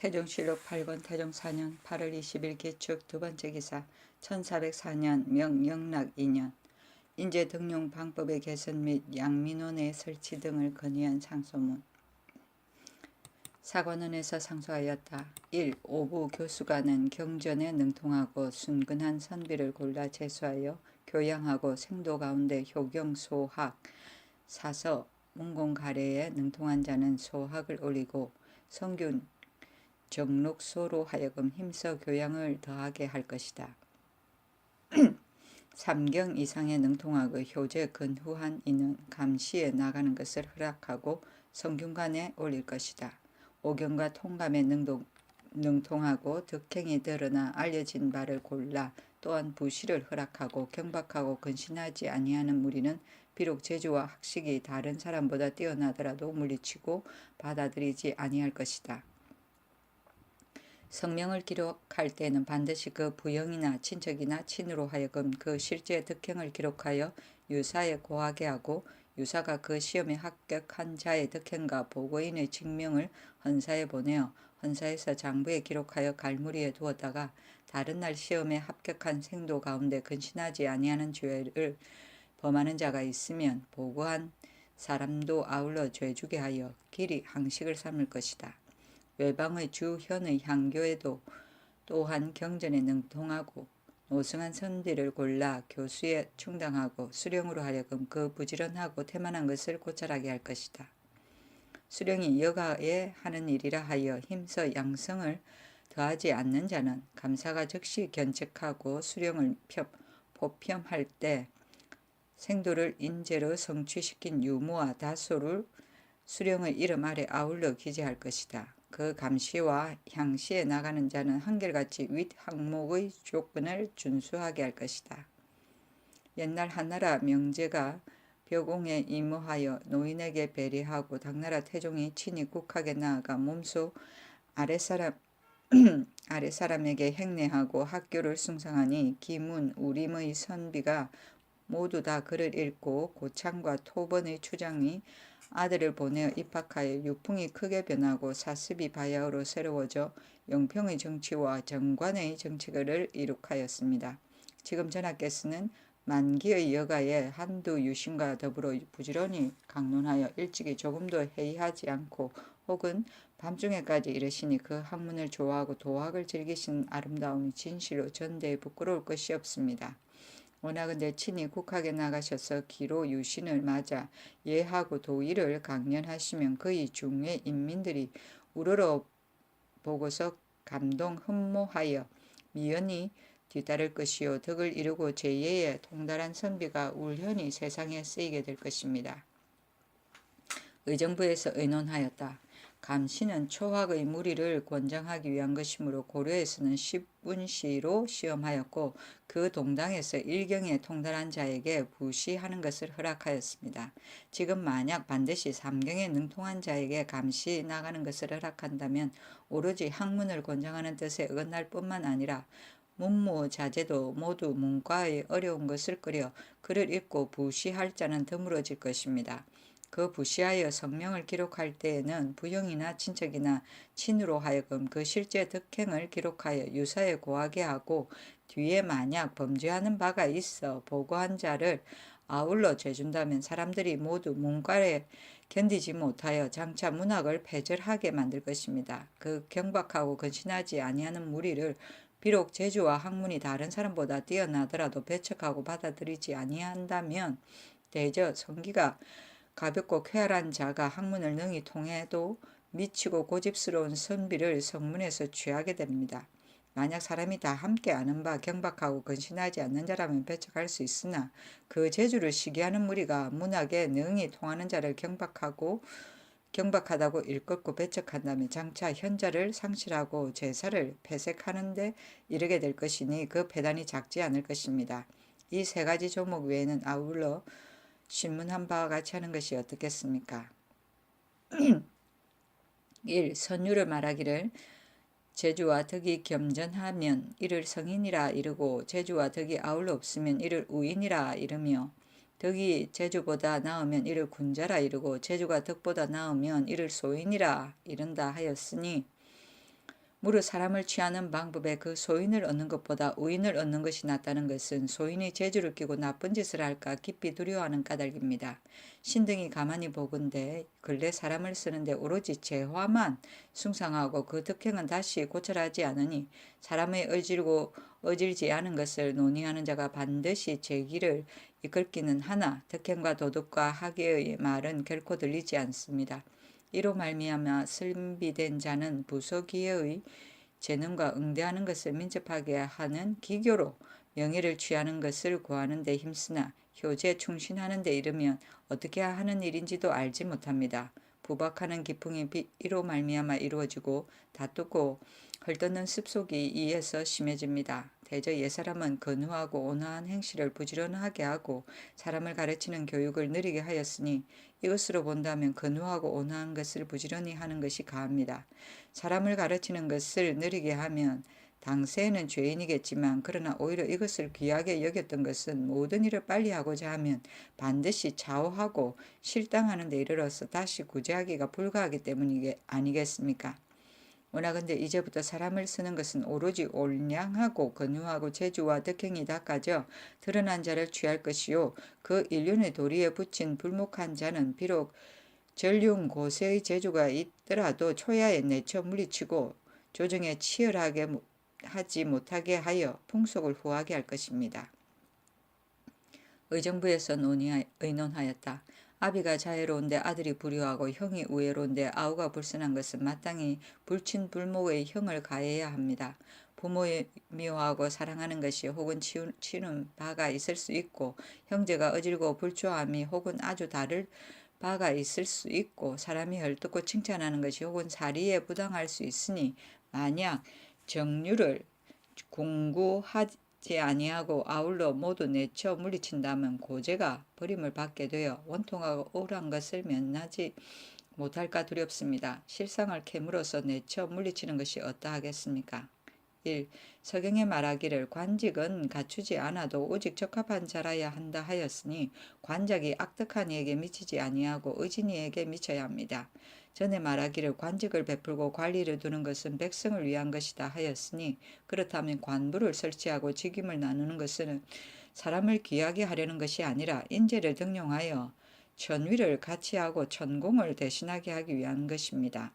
태종실록 8권 태종 4년 8월 20일 기축 두번째 기사 1404년 명영락 2년 인재 등용 방법의 개선 및 양민원의 설치 등을 건의한 상소문. 사관원에서 상소하였다. 1. 오부 교수관은 경전에 능통하고 순근한 선비를 골라 제수하여 교양하고 생도 가운데 효경 소학 사서 문공가래에 능통한 자는 소학을 올리고 성균 정록소로 하여금 힘써 교양을 더하게 할 것이다. 3경 이상의 능통하고 효제 근후한 이는 감시에 나가는 것을 허락하고 성균관에 올릴 것이다. 5경과 통감에 능통하고 덕행이 드러나 알려진 바를 골라 또한 부시를 허락하고 경박하고 근신하지 아니하는 무리는 비록 재주와 학식이 다른 사람보다 뛰어나더라도 물리치고 받아들이지 아니할 것이다. 성명을 기록할 때는 반드시 그 부영이나 친척이나 친으로 하여금 그 실제 덕행을 기록하여 유사에 고하게 하고 유사가 그 시험에 합격한 자의 덕행과 보고인의 증명을 헌사에 보내어 헌사에서 장부에 기록하여 갈무리에 두었다가 다른 날 시험에 합격한 생도 가운데 근신하지 아니하는 죄를 범하는 자가 있으면 보고한 사람도 아울러 죄주게 하여 길이 항식을 삼을 것이다. 외방의 주현의 향교에도 또한 경전에 능통하고 노승한 선비를 골라 교수에 충당하고 수령으로 하여금 그 부지런하고 태만한 것을 고찰하게 할 것이다. 수령이 여가에 하는 일이라 하여 힘써 양성을 더하지 않는 자는 감사가 즉시 견책하고 수령을 포평할 때 생도를 인재로 성취시킨 유무와 다소를 수령의 이름 아래 아울러 기재할 것이다. 그 감시와 향시에 나가는 자는 한결같이 윗 항목의 조건을 준수하게 할 것이다. 옛날 한나라 명제가 벼공에 임무하여 노인에게 배려하고 당나라 태종이 친히 국학에 나아가 몸소 아랫사람에게 행례하고 학교를 숭상하니 기문, 우림의 선비가 모두 다 글을 읽고 고창과 토번의 추장이 아들을 보내어 입학하여 유풍이 크게 변하고 사습이 바야흐로 새로워져 영평의 정치와 정관의 정치를 이룩하였습니다. 지금 전하께서는 만기의 여가에 한두 유신과 더불어 부지런히 강론하여 일찍이 조금도 회의하지 않고 혹은 밤중에까지 이르시니 그 학문을 좋아하고 도학을 즐기신 아름다움이 진실로 전대에 부끄러울 것이 없습니다. 원하건대 친히 국학에 나가셔서 기로 유신을 맞아 예하고 도의를 강연하시면 그의 중외 인민들이 우러러 보고서 감동 흠모하여 미연히 뒤따를 것이요 덕을 이루고 제2의 통달한 선비가 울현히 세상에 쓰이게 될 것입니다. 의정부에서 의논하였다. 감시는 초학의 무리를 권장하기 위한 것이므로 고려에서는 10분시로 시험하였고 그 동당에서 1경에 통달한 자에게 부시하는 것을 허락하였습니다. 지금 만약 반드시 3경에 능통한 자에게 감시 나가는 것을 허락한다면 오로지 학문을 권장하는 뜻에 어긋날 뿐만 아니라 문무자제도 모두 문과의 어려운 것을 끓여 글을 읽고 부시할 자는 드물어질 것입니다. 그 부시하여 성명을 기록할 때에는 부영이나 친척이나 친으로 하여금 그 실제 덕행을 기록하여 유사에 고하게 하고 뒤에 만약 범죄하는 바가 있어 보고한 자를 아울러 죄준다면 사람들이 모두 문과에 견디지 못하여 장차 문학을 패절하게 만들 것입니다. 그 경박하고 근신하지 아니하는 무리를 비록 재주와 학문이 다른 사람보다 뛰어나더라도 배척하고 받아들이지 아니한다면 대저 성기가 가볍고 쾌활한 자가 학문을 능히 통해도 미치고 고집스러운 선비를 성문에서 취하게 됩니다. 만약 사람이 다 함께 아는 바 경박하고 근신하지 않는 자라면 배척할 수 있으나 그 재주를 시기하는 무리가 문학에 능히 통하는 자를 경박하다고 일컫고 배척한다면 장차 현자를 상실하고 제사를 폐색하는 데 이르게 될 것이니 그 폐단이 작지 않을 것입니다. 이 세 가지 조목 외에는 아울러 신문한 바와 같이 하는 것이 어떻겠습니까? 1. 선유를 말하기를 재주와 덕이 겸전하면 이를 성인이라 이르고 재주와 덕이 아울러 없으면 이를 우인이라 이르며 덕이 재주보다 나으면 이를 군자라 이르고 재주가 덕보다 나으면 이를 소인이라 이른다 하였으니 무릇 사람을 취하는 방법에 그 소인을 얻는 것보다 우인을 얻는 것이 낫다는 것은 소인이 재주를 끼고 나쁜 짓을 할까 깊이 두려워하는 까닭입니다. 신등이 가만히 보건대 근래 사람을 쓰는데 오로지 재화만 숭상하고 그 득행은 다시 고찰하지 않으니 사람의 어질지 않은 것을 논의하는 자가 반드시 제기를 이끌기는 하나 득행과 도덕과 학예의 말은 결코 들리지 않습니다. 이로 말미암아 설비된 자는 부소기회의 재능과 응대하는 것을 민첩하게 하는 기교로 명예를 취하는 것을 구하는 데 힘쓰나 효제에 충신하는 데 이르면 어떻게 하는 일인지도 알지 못합니다. 부박하는 기풍이 이로 말미암아 이루어지고 다투고 헐뜯는 습속이 이에서 심해집니다. 대저 옛사람은 근후하고 온화한 행실을 부지런하게 하고 사람을 가르치는 교육을 느리게 하였으니 이것으로 본다면 근후하고 온화한 것을 부지런히 하는 것이 가합니다. 사람을 가르치는 것을 느리게 하면 당시에는 죄인이겠지만 그러나 오히려 이것을 귀하게 여겼던 것은 모든 일을 빨리 하고자 하면 반드시 좌우하고 실당하는 데 이르러서 다시 구제하기가 불가하기 때문이 아니겠습니까? 원하건대 이제부터 사람을 쓰는 것은 오로지 올량하고 근유하고 재주와 덕행이 닦아져 드러난 자를 취할 것이요 그 인륜의 도리에 붙인 불목한 자는 비록 전륜 고세의 재주가 있더라도 초야에 내쳐 물리치고 조정에 치열하게 하지 못하게 하여 풍속을 후하게 할 것입니다. 의정부에서 의논하였다. 아비가 자애로운데 아들이 불효하고 형이 우애로운데 아우가 불선한 것은 마땅히 불친불목의 형을 가해야 합니다. 부모의 미워하고 사랑하는 것이 혹은 치는 바가 있을 수 있고 형제가 어질고 불초함이 혹은 아주 다를 바가 있을 수 있고 사람이 헐뜯고 칭찬하는 것이 혹은 사리에 부당할 수 있으니 만약 정류를 공구하지 아니하고 아울러 모두 내쳐 물리친다면 고제가 버림을 받게 되어 원통하고 억울한 것을 면하지 못할까 두렵습니다. 실상을 캐물어서 내쳐 물리치는 것이 어떠하겠습니까? 1. 서경에 말하기를 관직은 갖추지 않아도 오직 적합한 자라야 한다 하였으니 관작이 악덕한 이에게 미치지 아니하고 의진이에게 미쳐야 합니다. 전에 말하기를 관직을 베풀고 관리를 두는 것은 백성을 위한 것이다 하였으니 그렇다면 관부를 설치하고 직임을 나누는 것은 사람을 귀하게 하려는 것이 아니라 인재를 등용하여 천위를 같이 하고 천공을 대신하게 하기 위한 것입니다.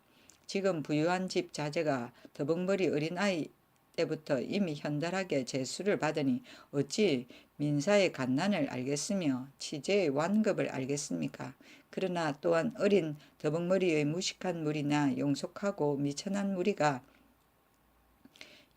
지금 부유한 집 자제가 더벅머리 어린아이 때부터 이미 현달하게 제수를 받으니 어찌 민사의 간난을 알겠으며 치제의 완급을 알겠습니까? 그러나 또한 어린 더벅머리의 무식한 무리나 용속하고 미천한 무리가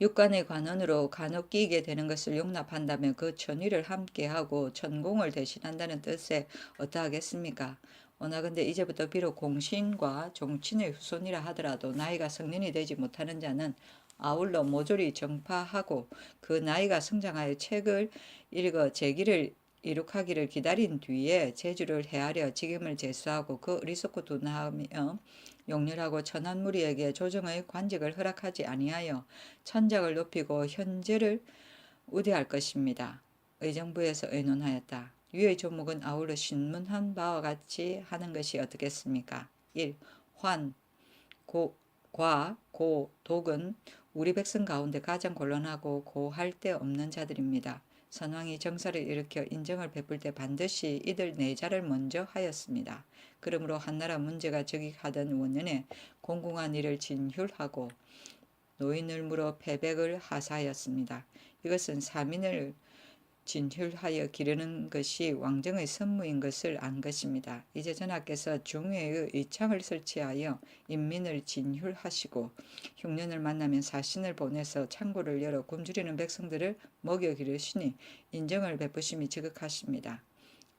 육관의 관원으로 간혹 끼게 되는 것을 용납한다면 그 천위를 함께하고 천공을 대신한다는 뜻에 어떠하겠습니까? 원하건대 이제부터 비록 공신과 종친의 후손이라 하더라도 나이가 성년이 되지 못하는 자는 아울러 모조리 정파하고 그 나이가 성장하여 책을 읽어 제기를 이룩하기를 기다린 뒤에 제주를 헤아려 직임을 제수하고 그 어리석고 둔하며 용렬하고 천한 무리에게 조정의 관직을 허락하지 아니하여 천작을 높이고 현재를 우대할 것입니다. 의정부에서 의논하였다. 위의 조목은 아울러 신문한 바와 같이 하는 것이 어떻겠습니까? 1. 환, 과, 고, 독은 우리 백성 가운데 가장 곤란하고 고할 데 없는 자들입니다. 선왕이 정사를 일으켜 인정을 베풀 때 반드시 이들 네 자를 먼저 하였습니다. 그러므로 한나라 문제가 즉위하던 원년에 공공한 일을 진휼하고 노인을 물어 패백을 하사하였습니다. 이것은 사민을 진휼하여 기르는 것이 왕정의 선무인 것을 안 것입니다. 이제 전하께서 중회의 의창을 설치하여 인민을 진휼하시고 흉년을 만나면 사신을 보내서 창고를 열어 굶주리는 백성들을 먹여 기르시니 인정을 베푸심이 지극하십니다.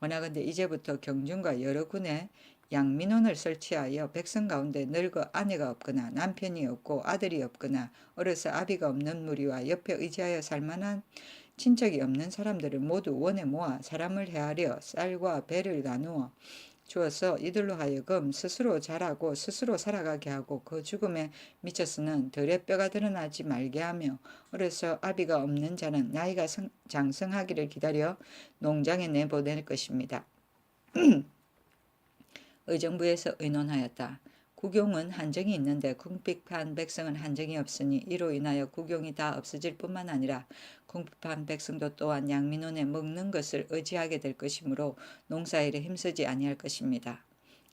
원하건대 이제부터 경중과 여러 군의 양민원을 설치하여 백성 가운데 늙어 아내가 없거나 남편이 없고 아들이 없거나 어려서 아비가 없는 무리와 옆에 의지하여 살만한 친척이 없는 사람들을 모두 원에 모아 사람을 헤아려 쌀과 배를 나누어 주어서 이들로 하여금 스스로 자라고 스스로 살아가게 하고 그 죽음에 미쳐서는 덜의 뼈가 드러나지 말게 하며 어려서 아비가 없는 자는 나이가 장성하기를 기다려 농장에 내보낼 것입니다. 의정부에서 의논하였다. 국용은 한정이 있는데 궁핍한 백성은 한정이 없으니 이로 인하여 국용이 다 없어질 뿐만 아니라 궁핍한 백성도 또한 양민원에 먹는 것을 의지하게 될 것이므로 농사일에 힘쓰지 아니할 것입니다.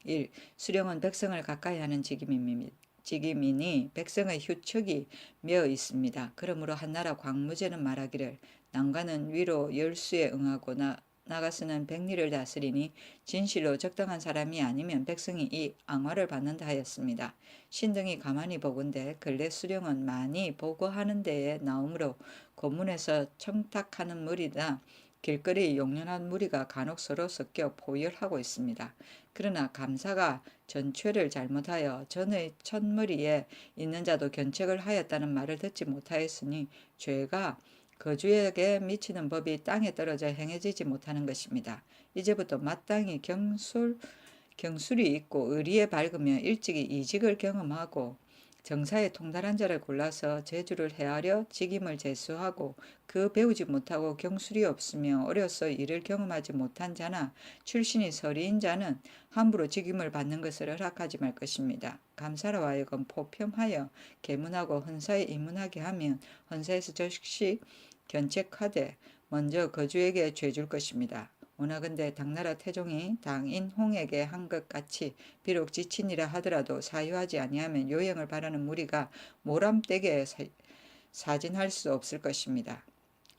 1. 수령은 백성을 가까이 하는 직임이니 백성의 휴척이 매어 있습니다. 그러므로 한나라 광무제는 말하기를 난관은 위로 열수에 응하고 나가서는 백리를 다스리니 진실로 적당한 사람이 아니면 백성이 이 앙화를 받는다 하였습니다. 신등이 가만히 보건대 근래 수령은 많이 보고하는 데에 나오므로 고문에서 청탁하는 무리나 길거리 용연한 무리가 간혹 서로 섞여 포열하고 있습니다. 그러나 감사가 전최를 잘못하여 전의 첫머리에 있는 자도 견책을 하였다는 말을 듣지 못하였으니 죄가 거주에게 미치는 법이 땅에 떨어져 행해지지 못하는 것입니다. 이제부터 마땅히 경술이 있고 의리에 밝으며 일찍이 이직을 경험하고 정사에 통달한 자를 골라서 제주를 헤아려 직임을 제수하고 그 배우지 못하고 경술이 없으며 어려서 이를 경험하지 못한 자나 출신이 서리인 자는 함부로 직임을 받는 것을 허락하지 말 것입니다. 감사로 하여금 포평하여 계문하고 헌사에 입문하게 하면 헌사에서 즉시 견책하되 먼저 거주에게 죄줄 것입니다. 오나건대 당나라 태종이 당인 홍에게 한 것 같이 비록 지친이라 하더라도 사유하지 아니하면 요행을 바라는 무리가 모람떼게 사진할 수 없을 것입니다.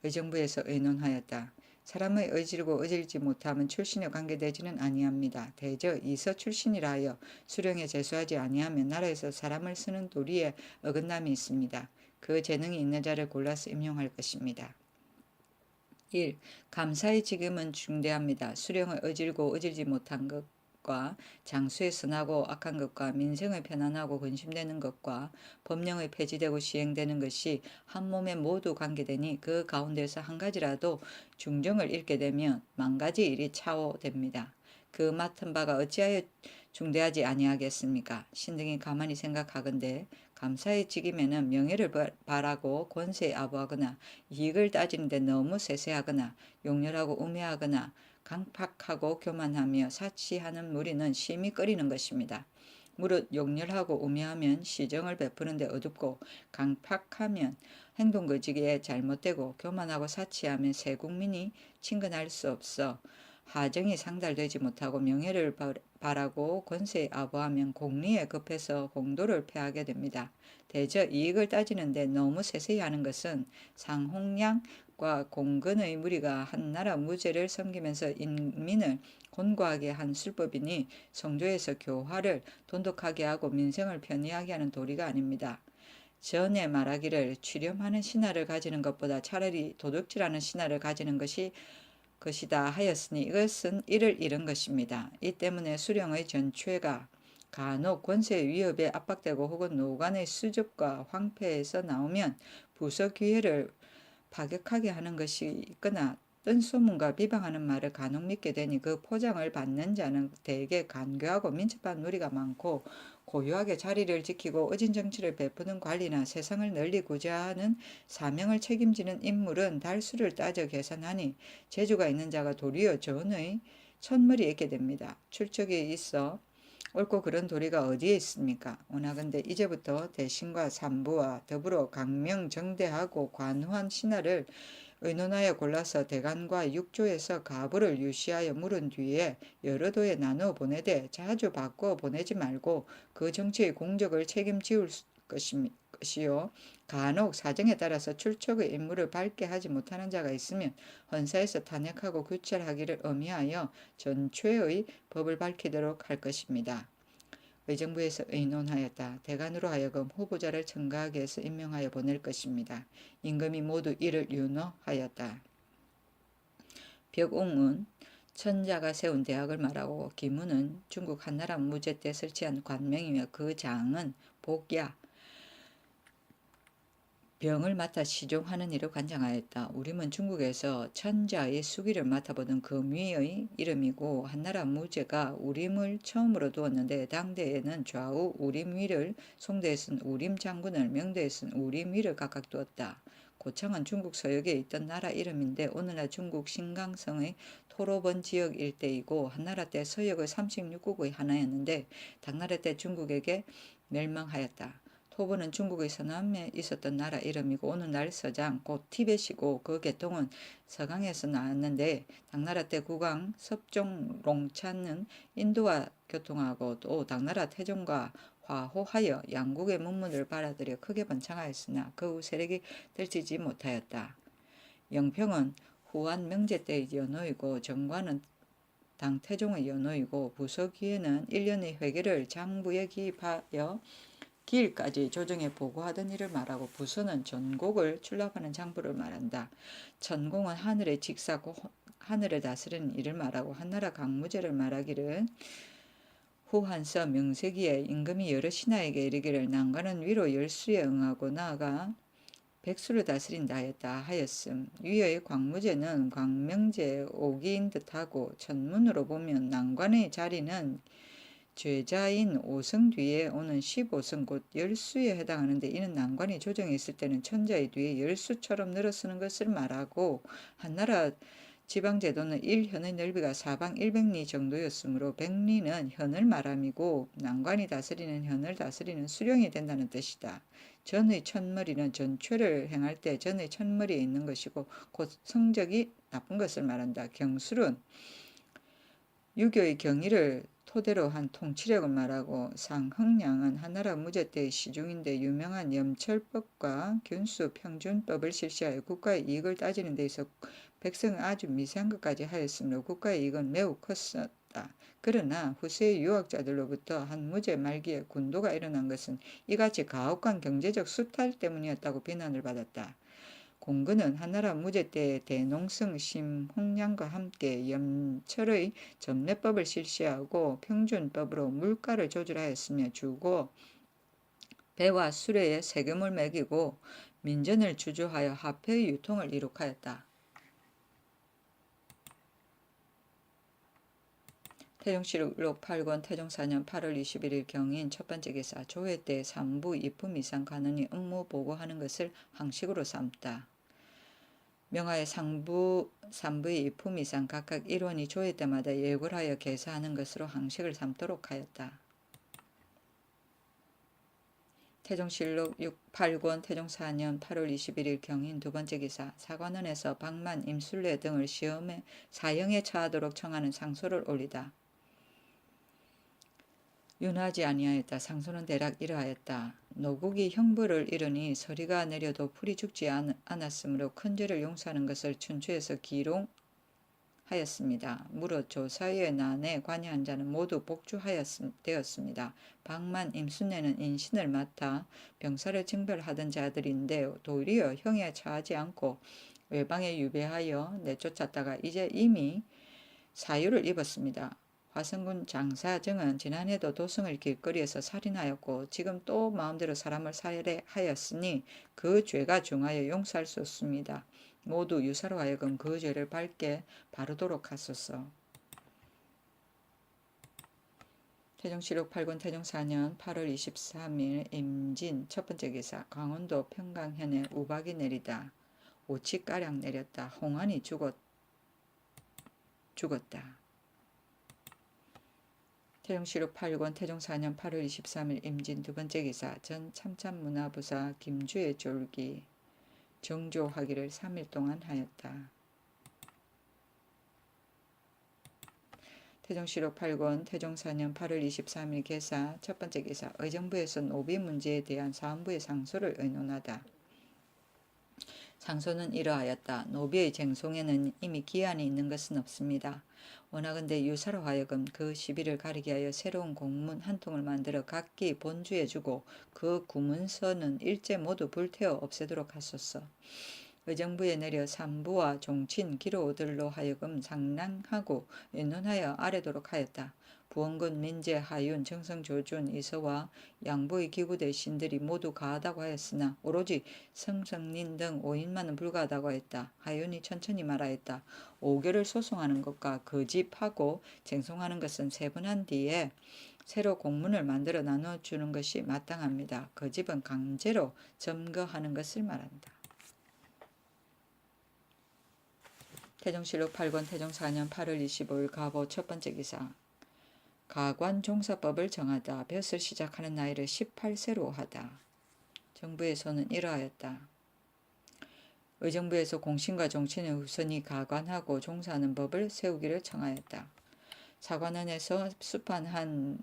의정부에서 의논하였다. 사람의 의지르고 의질지 못함은 출신에 관계되지는 아니합니다. 대저 이서 출신이라 하여 수령에 제수하지 아니하면 나라에서 사람을 쓰는 도리에 어긋남이 있습니다. 그 재능이 있는 자를 골라서 임용할 것입니다. 1. 감사의 직임은 중대합니다. 수령을 의질고 의질지 못한 것과 장수에 선하고 악한 것과 민생의 편안하고 근심되는 것과 법령의 폐지되고 시행되는 것이 한 몸에 모두 관계되니 그 가운데서 한 가지라도 중정을 잃게 되면 만 가지 일이 차오됩니다. 그 맡은 바가 어찌하여 중대하지 아니하겠습니까? 신등이 가만히 생각하건대 감사의 직임에는 명예를 바라고 권세에 아부하거나 이익을 따지는데 너무 세세하거나 용렬하고 우매하거나 강팍하고 교만하며 사치하는 무리는 심히 꺼리는 것입니다. 무릇 용렬하고 우매하면 시정을 베푸는데 어둡고 강팍하면 행동거지기에 잘못되고 교만하고 사치하면 새 국민이 친근할 수 없어 하정이 상달되지 못하고 명예를 바라고 권세에 아부하면 공리에 급해서 공도를 패하게 됩니다. 대저 이익을 따지는데 너무 세세히 하는 것은 상홍량과 공근의 무리가 한나라 무제를 섬기면서 인민을 곤고하게 한 술법이니 성조에서 교화를 돈독하게 하고 민생을 편리하게 하는 도리가 아닙니다. 전에 말하기를 취렴하는 신하를 가지는 것보다 차라리 도둑질하는 신하를 가지는 것이다 하였으니 이것은 이를 잃은 것입니다. 이 때문에 수령의 전최가 간혹 권세의 위협에 압박되고 혹은 노관의 수줍과 황폐에서 나오면 부서 기회를 파격하게 하는 것이 있거나 뜬소문과 비방하는 말을 간혹 믿게 되니 그 포장을 받는 자는 대개 간교하고 민첩한 무리가 많고 고유하게 자리를 지키고 의진 정치를 베푸는 관리나 세상을 널리 구제하는 사명을 책임지는 인물은 달수를 따져 계산하니 재주가 있는 자가 도리어 전의 첫머리에 있게 됩니다. 출적이 있어 옳고 그런 도리가 어디에 있습니까? 오나건대 이제부터 대신과 산부와 더불어 강명정대하고 관후한 신하를 의논하여 골라서 대간과 육조에서 가부를 유시하여 물은 뒤에 여러 도에 나누어 보내되 자주 바꾸어 보내지 말고 그 정치의 공적을 책임지울 것이요. 간혹 사정에 따라서 출척의 임무를 밝게 하지 못하는 자가 있으면 헌사에서 탄핵하고 규찰하기를 의미하여 전최의 법을 밝히도록 할 것입니다. 의정부에서 의논하였다. 대간으로 하여금 후보자를 청가하게 해서 임명하여 보낼 것입니다. 임금이 모두 이를 윤호하였다. 벽웅은 천자가 세운 대학을 말하고 기문은 중국 한나라 무제 때 설치한 관명이며 그 장은 복야 병을 맡아 시종하는 일을 관장하였다. 우림은 중국에서 천자의 수기를 맡아보던 금위의 이름이고 한나라 무제가 우림을 처음으로 두었는데 당대에는 좌우 우림위를, 송대에서는 우림장군을, 명대에서는 우림위를 각각 두었다. 고창은 중국 서역에 있던 나라 이름인데 오늘날 중국 신강성의 토로번 지역 일대이고 한나라 때 서역의 36국의 하나였는데 당나라 때 중국에게 멸망하였다. 토번은 중국의 서남에 있었던 나라 이름이고 오늘날 서장 곧 티벳이고 그 계통은 서강에서 나왔는데 당나라 때 국왕 섭종롱찬은 인도와 교통하고 또 당나라 태종과 화호하여 양국의 문물을 받아들여 크게 번창하였으나 그 후 세력이 떨치지 못하였다. 영평은 후한 명제 때의 연호이고 정관은 당 태종의 연호이고 부서기에는 1년의 회계를 장부에 기입하여 기일까지 조정에 보고하던 일을 말하고 부서는 전곡을 출납하는 장부를 말한다. 천공은 하늘의 직사고 하늘을 다스리는 일을 말하고 한나라 강무제를 말하기를 후한서 명세기에 임금이 여러 신하에게 이르기를 난관은 위로 열수에 응하고 나아가 백수를 다스린다 하였다 하였음. 위의 광무제는 광명제 오기인 듯하고 천문으로 보면 난관의 자리는 죄자인 5승 뒤에 오는 15승 곧 열수에 해당하는데 이는 난관이 조정에 있을 때는 천자의 뒤에 열수처럼 늘어서는 것을 말하고 한나라 지방제도는 1현의 넓이가 사방 100리 정도였으므로 100리는 현을 말함이고 난관이 다스리는 현을 다스리는 수령이 된다는 뜻이다. 전의 천머리는 전최를 행할 때 전의 천머리에 있는 것이고 곧 성적이 나쁜 것을 말한다. 경술은 유교의 경의를 토대로 한 통치력을 말하고 상흥량은 한나라 무제 때의 시중인데 유명한 염철법과 균수 평준법을 실시하여 국가의 이익을 따지는 데 있어 백성은 아주 미세한 것까지 하였으므로 국가의 이익은 매우 컸었다. 그러나 후세의 유학자들로부터 한 무제 말기에 군도가 일어난 것은 이같이 가혹한 경제적 수탈 때문이었다고 비난을 받았다. 공근은 한나라 무제 때의 대농성 심홍량과 함께 염철의 점례법을 실시하고 평준법으로 물가를 조절하였으며 주고 배와 수레에 세금을 매기고 민전을 주조하여 화폐의 유통을 이룩하였다. 태종실록 8권 태종 4년 8월 21일 경인 첫 번째 기사 조회 때 3부 2품 이상 가느니 업무 보고하는 것을 항식으로 삼다. 명하에 상부 3부의 2품 이상 각각 1원이 조회 때마다 예골하여 계사하는 것으로 항식을 삼도록 하였다. 태종실록 8권 태종 4년 8월 21일 경인 두 번째 기사 사관원에서 박만, 임술래 등을 시험에 사형에 처하도록 청하는 상소를 올리다. 윤하지 아니하였다. 상소는 대략 이러하였다. 노국이 형벌을 이르니 서리가 내려도 풀이 죽지 않았으므로 큰 죄를 용서하는 것을 춘추에서 기롱하였습니다. 무릇 조사의 난에 관여한 자는 모두 복주되었습니다. 박만, 임순례는 인신을 맡아 병사를 징벌하던 자들인데 도리어 형에 처하지 않고 외방에 유배하여 내쫓았다가 이제 이미 사유를 입었습니다. 화성군 장사정은 지난해도 도성을 길거리에서 살인하였고 지금 또 마음대로 사람을 살해하였으니 그 죄가 중하여 용서할 수 없습니다. 모두 유사로 하여금 그 죄를 밝게 바르도록 하소서. 태종실록 8권 태종 4년 8월 23일 임진 첫 번째 기사 강원도 평강현에 우박이 내리다. 오치가량 내렸다. 홍안이 죽었다. 태종실록 8권 태종 4년 8월 23일 임진 두 번째 기사 전 참참문화부사 김주의 졸기 정조하기를 3일 동안 하였다. 태종실록 8권 태종 4년 8월 23일 개사 첫 번째 기사 의정부에서 노비 문제에 대한 사헌부의 상소를 의논하다. 상소는 이러하였다. 노비의 쟁송에는 이미 기한이 있는 것은 없습니다. 원하건대 유사로 하여금 그 시비를 가리게 하여 새로운 공문 한 통을 만들어 각기 본주에 주고 그 구문서는 일제 모두 불태워 없애도록 하소서. 의정부에 내려 산부와 종친 기로들로 하여금 상랑하고 의논하여 아뢰도록 하였다. 부원군, 민재, 하윤, 정성, 조준, 이서와 양보의 기구대 신들이 모두 가하다고 하였으나 오로지 성성린 등 5인만은 불가하다고 했다. 하윤이 천천히 말하였다. 5개를 소송하는 것과 거집하고 쟁송하는 것은 세분한 뒤에 새로 공문을 만들어 나눠주는 것이 마땅합니다. 거집은 강제로 점거하는 것을 말한다. 태종실록 8권 태종 4년 8월 25일 가보 첫 번째 기사. 가관 종사법을 정하다. 벼슬 시작하는 나이를 18세로 하다. 정부에서는 이러하였다. 의정부에서 공신과 종친의 후손이 가관하고 종사하는 법을 세우기를 청하였다. 사관원에서 수판 한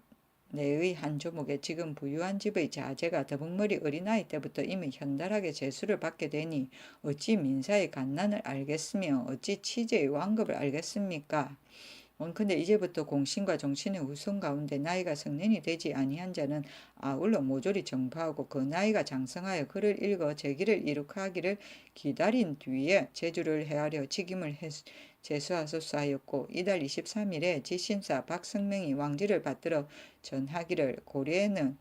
내의 한 조목에 지금 부유한 집의 자제가 더북머리 어린아이 때부터 이미 현달하게 제수를 받게 되니 어찌 민사의 간난을 알겠으며 어찌 치제의 완급을 알겠습니까? 원컨대 이제부터 공신과 정신의 후손 가운데 나이가 성년이 되지 아니한 자는 아울러 모조리 정파하고 그 나이가 장성하여 글을 읽어 제기를 이룩하기를 기다린 뒤에 제주를 헤아려 직임을 제수하소서 하였고, 이달 23일에 지신사 박성명이 왕지를 받들어 전하기를 고려에는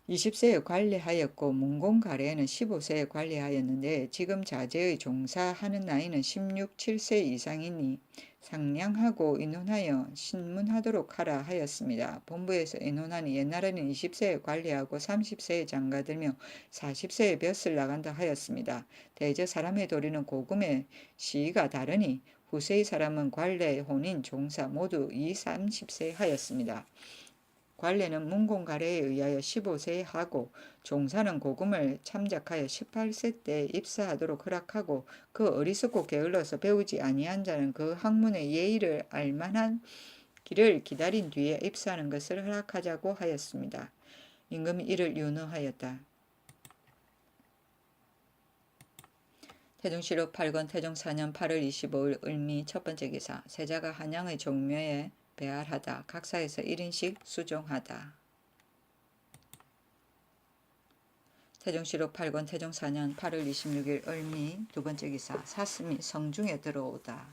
20세에 관리하였고 문공가래에는 15세에 관리하였는데 지금 자제의 종사하는 나이는 16, 7세 이상이니 상량하고 인혼하여 신문하도록 하라 하였습니다. 본부에서 인혼하니 옛날에는 20세에 관리하고 30세에 장가들며 40세에 벼슬 나간다 하였습니다. 대저 사람의 도리는 고금의 시기가 다르니 후세의 사람은 관례, 혼인, 종사 모두 20, 30세 하였습니다. 관례는 문공가래에 의하여 15세에 하고 종사는 고금을 참작하여 18세 때 입사하도록 허락하고 그 어리석고 게을러서 배우지 아니한 자는 그 학문의 예의를 알만한 길을 기다린 뒤에 입사하는 것을 허락하자고 하였습니다. 임금이 이를 윤허하였다. 태종실록 8권 태종 4년 8월 25일 을미 첫 번째 기사. 세자가 한양의 종묘에 배알하다. 각사에서 1인씩 수종하다. 태종실록 8권 태종 4년 8월 26일 을미 두 번째 기사. 사슴이 성중에 들어오다.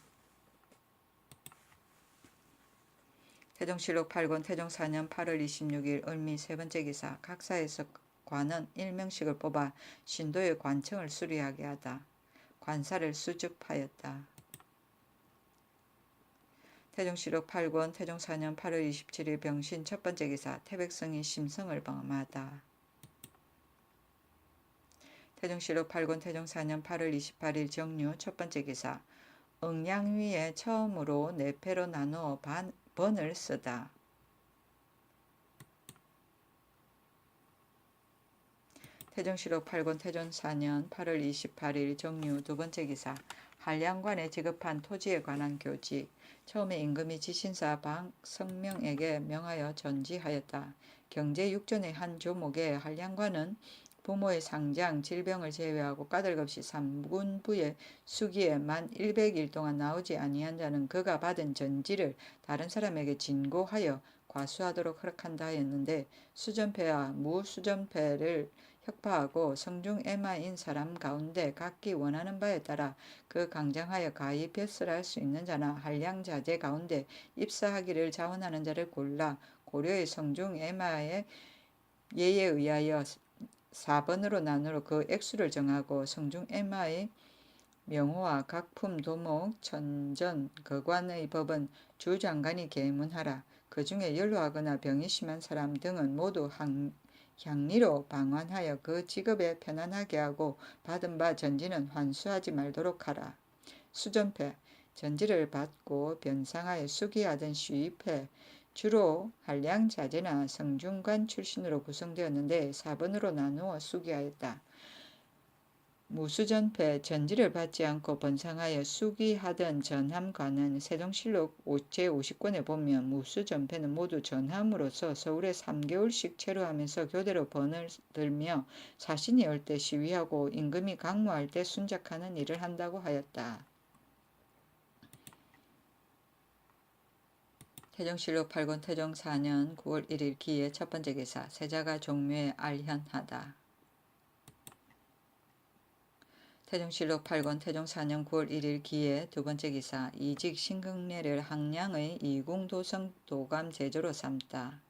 태종실록 8권 태종 4년 8월 26일 을미 세 번째 기사. 각사에서 관은 1명씩을 뽑아 신도의 관청을 수리하게 하다. 관사를 수습하였다. 태종실록 8권 태종 4년 8월 27일 병신 첫 번째 기사. 태백성이 심성을 범하다. 태종실록 8권 태종 4년 8월 28일 정류 첫 번째 기사. 응양위에 처음으로 네 패로 나누어 번을 쓰다. 태종실록 8권 태종 4년 8월 28일 정류 두 번째 기사. 한량관에 지급한 토지에 관한 교지. 처음에 임금이 지신사 박성명에게 명하여 전지하였다. 경제육전의 한 조목에 한량관은 부모의 상장, 질병을 제외하고 까닭없이 3군부의 수기에 만 100일 동안 나오지 아니한 자는 그가 받은 전지를 다른 사람에게 진고하여 과수하도록 허락한다 하였는데, 수전패와 무수전패를 혁파하고 성중 애마인 사람 가운데 각기 원하는 바에 따라 그 강장하여 가히 벼슬할 수 있는 자나 한량자제 가운데 입사하기를 자원하는 자를 골라 고려의 성중 애마의 예에 의하여 4번으로 나누어 그 액수를 정하고 성중 애마의 명호와 각품, 도목, 천전, 거관의 법은 주장관이 계문하라. 그 중에 연로하거나 병이 심한 사람 등은 모두 향리로 방환하여 그 직업에 편안하게 하고 받은 바 전지는 환수하지 말도록 하라. 수전패, 전지를 받고 변상하여 수기하던 시위패, 주로 한량자제나 성중관 출신으로 구성되었는데 4번으로 나누어 수기하였다. 무수전패, 전지를 받지 않고 번상하여 수기하던 전함관은 세종실록 제50권에 보면 무수전패는 모두 전함으로서 서울에 3개월씩 체류하면서 교대로 번을 들며 사신이 올 때 시위하고 임금이 강무할 때 순작하는 일을 한다고 하였다. 태종실록 8권 태종 4년 9월 1일 기의 첫 번째 기사. 세자가 종묘에 알현하다. 태종실록 8권 태종 4년 9월 1일 기의 두 번째 기사. 이직 신극례를 한량의 이궁도성 도감 제조로 삼다.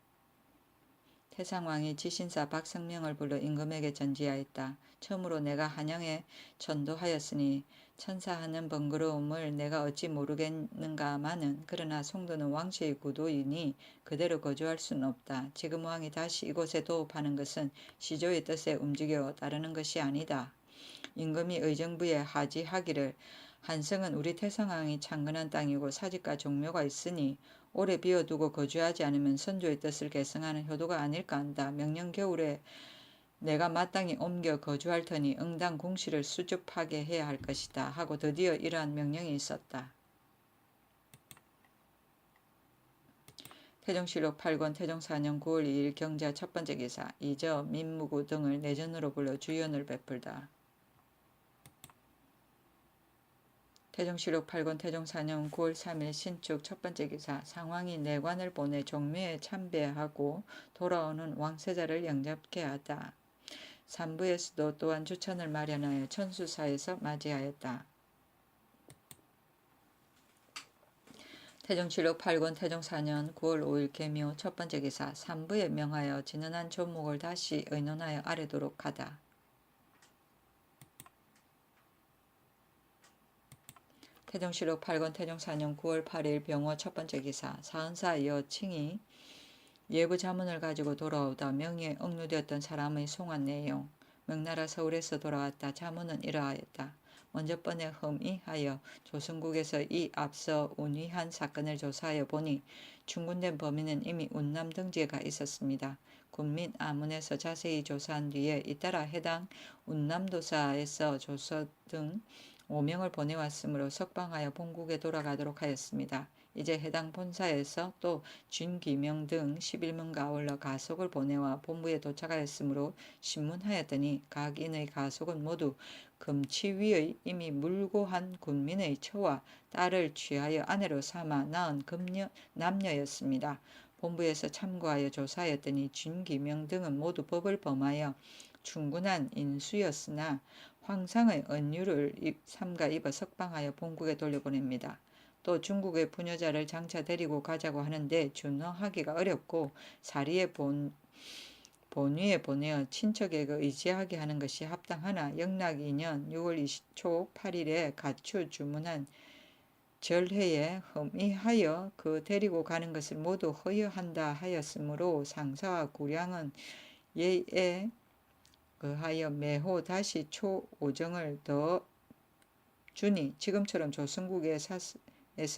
태상왕이 지신사 박성명을 불러 임금에게 전지하였다. 처음으로 내가 한양에 천도하였으니 천사하는 번거로움을 내가 어찌 모르겠는가마는, 그러나 송도는 왕실의 구도이니 그대로 거주할 수는 없다. 지금 왕이 다시 이곳에 도읍하는 것은 시조의 뜻에 움직여 따르는 것이 아니다. 임금이 의정부에 하지하기를 한성은 우리 태성왕이 창건한 땅이고 사직과 종묘가 있으니 오래 비워두고 거주하지 않으면 선조의 뜻을 계승하는 효도가 아닐까 한다. 명령 겨울에 내가 마땅히 옮겨 거주할 터니 응당 궁시를 수습하게 해야 할 것이다 하고 드디어 이러한 명령이 있었다. 태종실록 8권 태종 4년 9월 2일 경자 첫 번째 기사 이저 민무구 등을 내전으로 불러 주연을 베풀다. 태종실록 8권 태종 4년 9월 3일 신축 첫 번째 기사 상왕이 내관을 보내 종묘에 참배하고 돌아오는 왕세자를 영접케 하다. 산부에서도 또한 주천을 마련하여 천수사에서 맞이하였다. 태종실록 8권 태종 4년 9월 5일 계묘 첫 번째 기사 산부에 명하여 진언한 조목을 다시 의논하여 아래도록 하다. 태종실록 8권 태종 4년 9월 8일 병호 첫 번째 기사 사은사 여칭이 예부 자문을 가지고 돌아오다 명의에 억류되었던 사람의 송환 내용 명나라 서울에서 돌아왔다. 자문은 이러하였다. 먼저 번에 흠의하여 조선국에서 이 앞서 운위한 사건을 조사하여 보니 충군된 범인은 이미 운남 등지에 가 있었습니다. 군민 아문에서 자세히 조사한 뒤에 잇따라 해당 운남도사에서 조서 등 5명을 보내왔으므로 석방하여 본국에 돌아가도록 하였습니다. 이제 해당 본사에서 또 준기명 등 11명과 아울러 가속을 보내와 본부에 도착하였으므로 신문하였더니 각 인의 가속은 모두 금치위의 이미 물고한 군민의 처와 딸을 취하여 아내로 삼아 낳은 남녀였습니다. 본부에서 참고하여 조사하였더니 준기명 등은 모두 법을 범하여 충군한 인수였으나 황상의 언유를 삼가 입어 석방하여 본국에 돌려보냅니다. 또 중국의 부녀자를 장차 데리고 가자고 하는데 준허하기가 어렵고 사리에 본위에 보내어 친척에게 의지하게 하는 것이 합당하나 영락 2년 6월 20초 8일에 가추 주문한 절해에 흠의하여 그 데리고 가는 것을 모두 허여한다 하였으므로 상사와 구량은 예에 의하여 매호 다시 초오정을 더 주니 지금처럼 조선국에서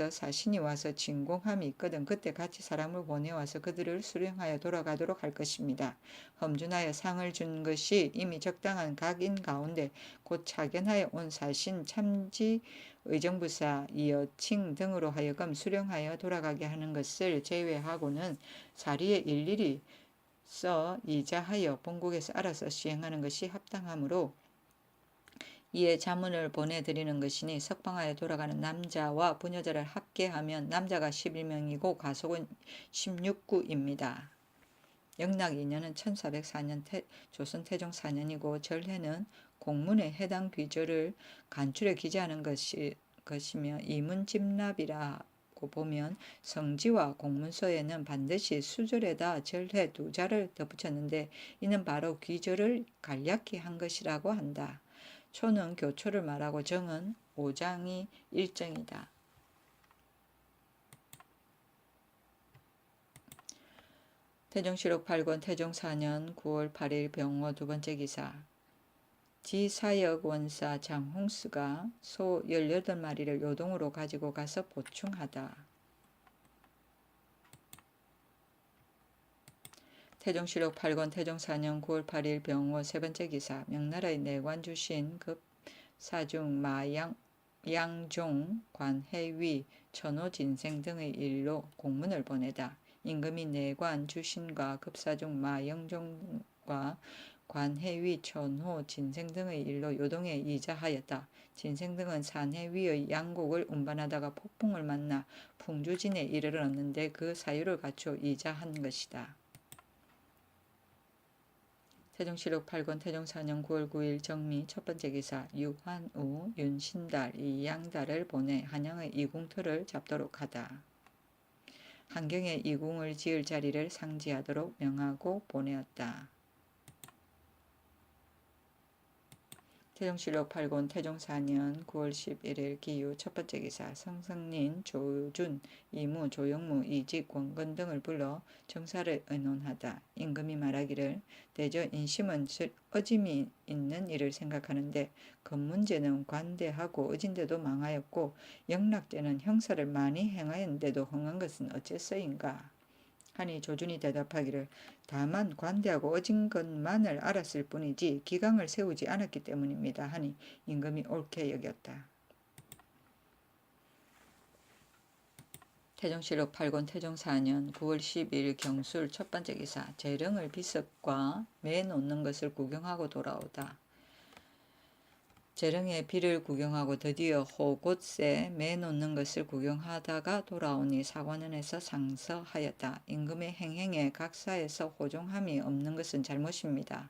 사신이 와서 진공함이 있거든 그때 같이 사람을 보내와서 그들을 수령하여 돌아가도록 할 것입니다. 험준하여 상을 준 것이 이미 적당한 각인 가운데 곧 차견하여 온 사신 참지 의정부사 이여칭 등으로 하여금 수령하여 돌아가게 하는 것을 제외하고는 사리에 일일이 써 이자하여 본국에서 알아서 시행하는 것이 합당하므로 이에 자문을 보내드리는 것이니 석방하여 돌아가는 남자와 부녀자를 합계하면 남자가 11명이고 가속은 16구입니다. 영락 2년은 1404년 조선 태종 4년이고 절해는 공문에 해당 귀절을 간추려 기재하는 것이며 이문집납이라고 보면 성지와 공문서에는 반드시 수절에다 절해 2자를 덧붙였는데 이는 바로 귀절을 간략히 한 것이라고 한다. 초는 교초를 말하고 정은 오장이 일정이다. 태종실록 8권 태종 4년 9월 8일 병호 두 번째 기사 지사역 원사 장홍수가 소 18마리를 요동으로 가지고 가서 보충하다. 태종실록 8권 태종 4년 9월 8일 병호 세 번째 기사 명나라의 내관 주신 급사중 양종 관해위 천호진생 등의 일로 공문을 보내다. 임금이 내관 주신과 급사중 마영종과 관해위 천호 진생 등의 일로 요동에 이자하였다. 진생 등은 산해 위의 양곡을 운반하다가 폭풍을 만나 풍주진에 이르렀는데 그 사유를 갖추어 이자한 것이다. 태종실록 8권 태종 4년 9월 9일 정미 첫 번째 기사 유환우, 윤신달, 이양달을 보내 한양의 이궁터를 잡도록 하다. 한경에 이궁을 지을 자리를 상지하도록 명하고 보내었다. 태종실록 8권 태종 4년 9월 11일 기유 첫 번째 기사 성성린, 조준, 이무, 조영무, 이직, 권건 등을 불러 정사를 의논하다. 임금이 말하기를 대저 인심은 어짐이 있는 일을 생각하는데 건문제는 관대하고 의진대도 망하였고 영락제는 형사를 많이 행하였는데도 흥한 것은 어째서인가 하니 조준이 대답하기를 다만 관대하고 어진 것만을 알았을 뿐이지 기강을 세우지 않았기 때문입니다 하니 임금이 옳게 여겼다. 태종실록 8권 태종 4년 9월 12일 경술 첫 번째 기사 재령을 비석과 매 놓는 것을 구경하고 돌아오다. 재령의 비를 구경하고 드디어 호곳에 매 놓는 것을 구경하다가 돌아오니 사관원에서 상서하였다. 임금의 행행에 각사에서 호종함이 없는 것은 잘못입니다.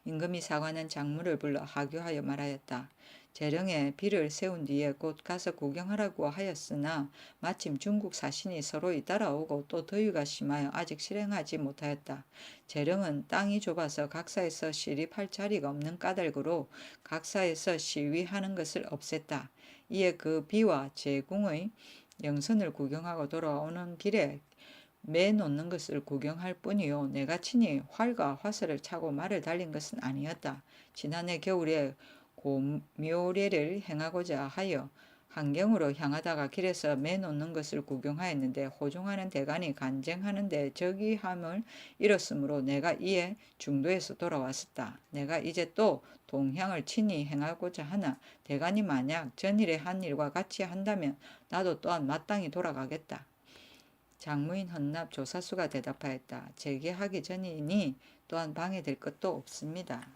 임금이 사관원 장무를 불러 하교하여 말하였다. 재령에 비를 세운 뒤에 곧 가서 구경하라고 하였으나 마침 중국 사신이 서로이 따라오고 또 더위가 심하여 아직 실행하지 못하였다. 재령은 땅이 좁아서 각사에서 시립할 자리가 없는 까닭으로 각사에서 시위하는 것을 없앴다. 이에 그 비와 제궁의 영선을 구경하고 돌아오는 길에 매 놓는 것을 구경할 뿐이요 내가 친히 활과 화살을 차고 말을 달린 것은 아니었다. 지난해 겨울에 고묘례를 행하고자 하여 한경으로 향하다가 길에서 매 놓는 것을 구경하였는데 호종하는 대간이 간쟁하는데 저기함을 잃었으므로 내가 이에 중도에서 돌아왔었다. 내가 이제 또 동향을 친히 행하고자 하나 대간이 만약 전일에 한 일과 같이 한다면 나도 또한 마땅히 돌아가겠다. 장무인 헌납 조사수가 대답하였다. 재개하기 전이니 또한 방해될 것도 없습니다.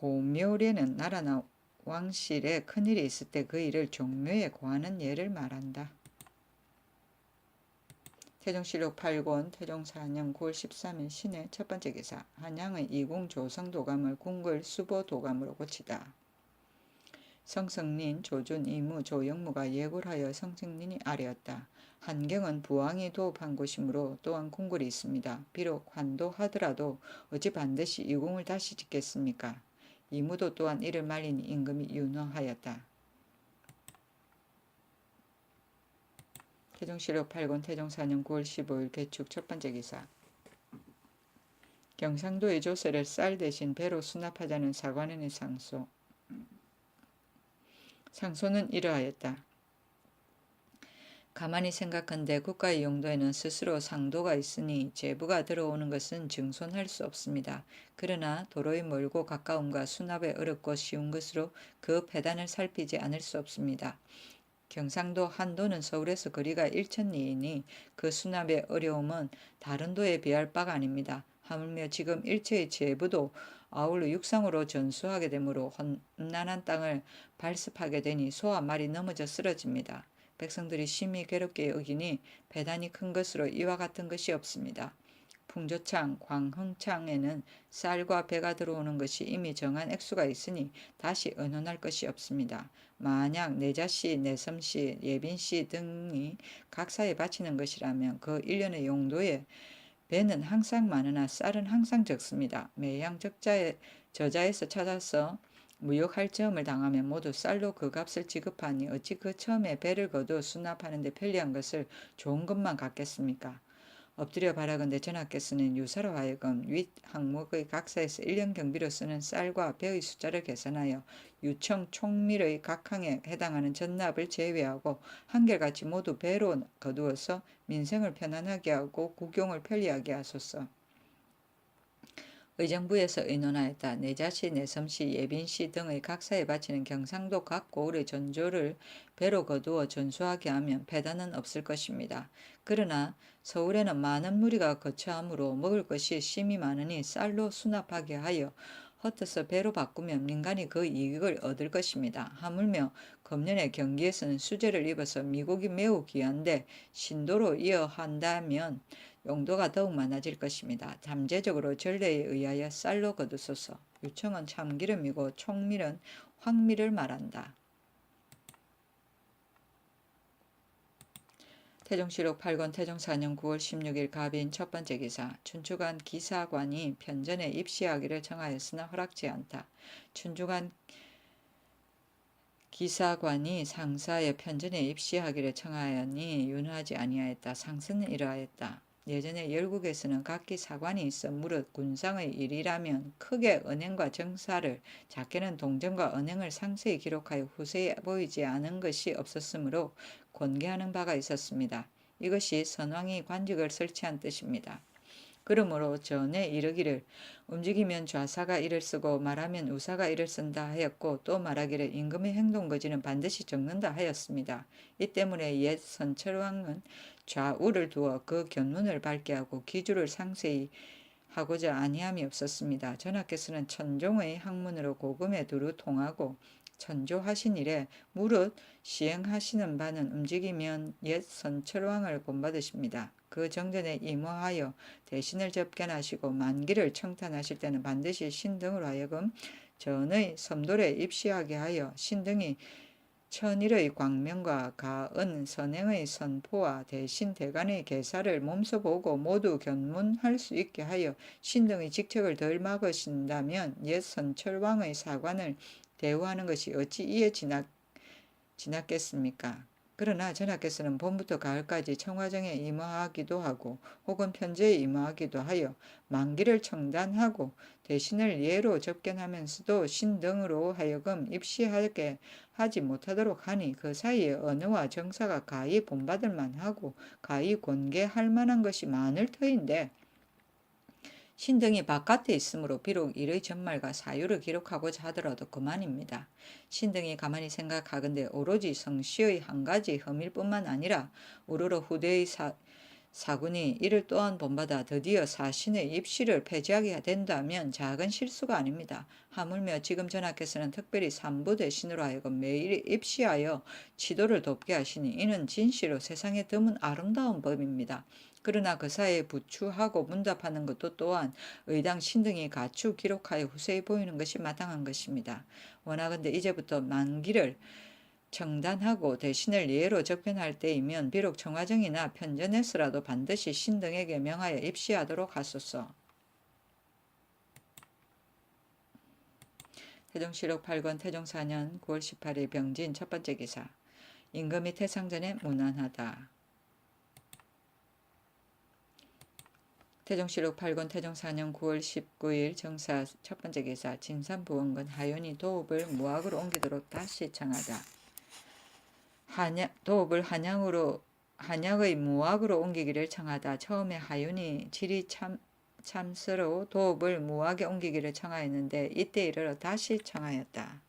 고묘례는 나라나 왕실에 큰일이 있을 때 그 일을 종묘에 고하는 예를 말한다. 태종실록 8권 태종 4년 9월 13일 신의 첫 번째 기사 한양의 이궁 조성도감을 궁궐 수보도감으로 고치다. 성성린, 조준, 이무, 조영무가 예굴하여 성성린이 아뢰었다. 한경은 부왕이 도읍한 곳이므로 또한 궁궐이 있습니다. 비록 환도하더라도 어찌 반드시 이궁을 다시 짓겠습니까? 이무도 또한 이를 말리니 임금이 윤허하였다. 태종실록 8권 태종 4년 9월 15일 개축 첫 번째 기사 경상도의 조세를 쌀 대신 배로 수납하자는 사관원의 상소. 상소는 이러하였다. 가만히 생각한데 국가의 용도에는 스스로 상도가 있으니 제부가 들어오는 것은 증손할 수 없습니다. 그러나 도로의 멀고 가까움과 수납에 어렵고 쉬운 것으로 그 배단을 살피지 않을 수 없습니다. 경상도 한도는 서울에서 거리가 1,000리이니 그 수납의 어려움은 다른 도에 비할 바가 아닙니다. 하물며 지금 일체의 제부도 아울러 육상으로 전수하게 되므로 험난한 땅을 발습하게 되니 소와 말이 넘어져 쓰러집니다. 백성들이 심히 괴롭게 여기니 배단이 큰 것으로 이와 같은 것이 없습니다. 풍조창, 광흥창에는 쌀과 배가 들어오는 것이 이미 정한 액수가 있으니 다시 의논할 것이 없습니다. 만약 내자씨, 내섬씨, 예빈씨 등이 각사에 바치는 것이라면 그 1년의 용도에 배는 항상 많으나 쌀은 항상 적습니다. 매양 저자에서 찾아서 무역할 점을 당하면 모두 쌀로 그 값을 지급하니 어찌 그 처음에 배를 거두어 수납하는 데 편리한 것을 좋은 것만 갖겠습니까? 엎드려 바라건대 전하께서는 유사로 하여금 윗 항목의 각사에서 1년 경비로 쓰는 쌀과 배의 숫자를 계산하여 유청 총밀의 각 항에 해당하는 전납을 제외하고 한결같이 모두 배로 거두어서 민생을 편안하게 하고 국용을 편리하게 하소서. 의정부에서 의논하였다. 내자씨, 내섬씨, 예빈씨 등의 각사에 바치는 경상도 각 고을의 전조를 배로 거두어 전수하게 하면 배단은 없을 것입니다. 그러나 서울에는 많은 무리가 거처하므로 먹을 것이 심히 많으니 쌀로 수납하게 하여 헛어서 배로 바꾸면 민간이 그 이익을 얻을 것입니다. 하물며 금년에 경기에서는 수재를 입어서 미국이 매우 귀한데 신도로 이어한다면 용도가 더욱 많아질 것입니다. 잠재적으로 전례에 의하여 쌀로 거두소서. 유청은 참기름이고 총밀은 황미를 말한다. 태종실록 8권 태종 4년 9월 16일 갑인 첫 번째 기사. 춘추관 기사관이 편전에 입시하기를 청하였으나 허락지 않다. 춘추관 기사관이 상사의 편전에 입시하기를 청하였니 윤하지 아니하였다. 상서는 이러하였다. 예전에 열국에서는 각기 사관이 있어 무릇 군상의 일이라면 크게 언행과 정사를, 작게는 동정과 언행을 상세히 기록하여 후세에 보이지 않은 것이 없었으므로 권계하는 바가 있었습니다. 이것이 선왕이 관직을 설치한 뜻입니다. 그러므로 전에 이르기를 움직이면 좌사가 이를 쓰고 말하면 우사가 이를 쓴다 하였고, 또 말하기를 임금의 행동거지는 반드시 적는다 하였습니다. 이 때문에 옛 선철왕은 좌우를 두어 그 견문을 밝게 하고 기주를 상세히 하고자 아니함이 없었습니다. 전하께서는 천종의 학문으로 고금에 두루 통하고 천조하신 이래 무릇 시행하시는 바는 움직이면 옛 선철왕을 본받으십니다. 그 정전에 임호하여 대신을 접견하시고 만기를 청탄하실 때는 반드시 신등으로 하여금 전의 섬돌에 입시하게 하여 신등이 천일의 광명과 가은 선행의 선포와 대신 대간의 계사를 몸소 보고 모두 견문할 수 있게 하여 신등의 직책을 덜 막으신다면 옛 선철왕의 사관을 대우하는 것이 어찌 이에 지났겠습니까? 그러나 전하께서는 봄부터 가을까지 청화정에 임하기도 하고 혹은 편제에 임하기도 하여 만기를 청단하고 대신을 예로 접견하면서도 신등으로 하여금 입시하게 하지 못하도록 하니 그 사이에 언어와 정사가 가히 본받을 만하고 가히 권계할 만한 것이 많을 터인데, 신등이 바깥에 있으므로 비록 일의 전말과 사유를 기록하고자 하더라도 그만입니다. 신등이 가만히 생각하건대 오로지 성씨의 한 가지 혐의일 뿐만 아니라 우러러 후대의 사군이 이를 또한 본받아 드디어 사신의 입시를 폐지하게 된다면 작은 실수가 아닙니다. 하물며 지금 전하께서는 특별히 삼부 대신으로 하여금 매일 입시하여 지도를 돕게 하시니 이는 진시로 세상에 드문 아름다운 법입니다. 그러나 그 사이에 부추하고 문답하는 것도 또한 의당 신등이 갖추 기록하여 후세에 보이는 것이 마땅한 것입니다. 원하건대 이제부터 만기를 청단하고 대신을 예로 접견할 때이면 비록 청화정이나 편전에서라도 반드시 신등에게 명하여 입시하도록 하소서. 태종실록 8권 태종 4년 9월 18일 병진 첫 번째 기사. 임금이 태상전에 문안하다. 태종실록 8권 태종 4년 9월 19일 정사 첫 번째 기사. 진산부원군 하윤이 도읍을 무학으로 옮기도록 다시 청하다. 도읍을 한양의 무학으로 옮기기를 청하다. 처음에 하윤이 질이 참스로 도읍을 무학에 옮기기를 청하였는데 이때 이르러 다시 청하였다.